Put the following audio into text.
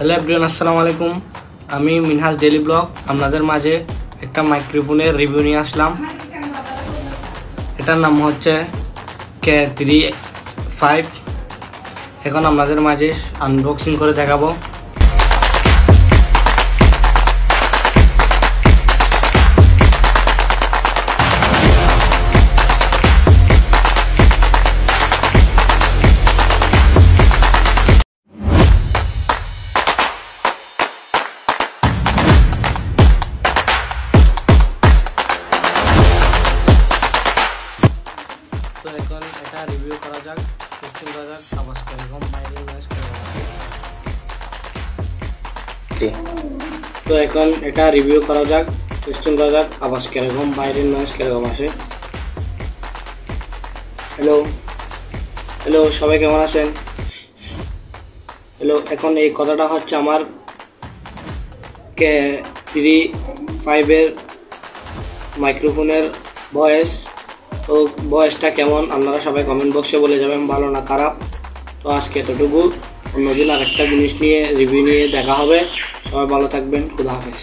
Hello everyone, আসসালামু আলাইকুম। আমি মিনহাজ ডেইলি ব্লগ আপনাদের মাঝে একটা মাইক্রোফোনের রিভিউ নিয়ে আসলাম। এটার নাম হচ্ছে K35। এখন আপনাদের মাঝে আনবক্সিং করে দেখাবো। তো এখন এটা রিভিউ করা যাক, টেস্টিং করা যাক, আওয়াজ কিরকম, বাইরের নয়েজ কিরকম আসে। তো এখন এটা রিভিউ করা যাক, টেস্টিং করা যাক, আওয়াজ কিরকম, বাইরের নয়েজ কিরকম আসে। হ্যালো হ্যালো, সবাই কেমন আছেন? হ্যালো, এখন এই কথাটা হচ্ছে আমার K35 এর মাইক্রোফোনের ভয়েস। তো ভয়েসটা কেমন আপনারা সবাই কমেন্ট বক্সে বলে যাবেন, ভালো না খারাপ। তো আজকে এতটুকু, অন্যদিন আরেকটা জিনিস নিয়ে রিভিউ নিয়ে দেখা হবে। সবাই ভালো থাকবেন, খুদা হাফেজ।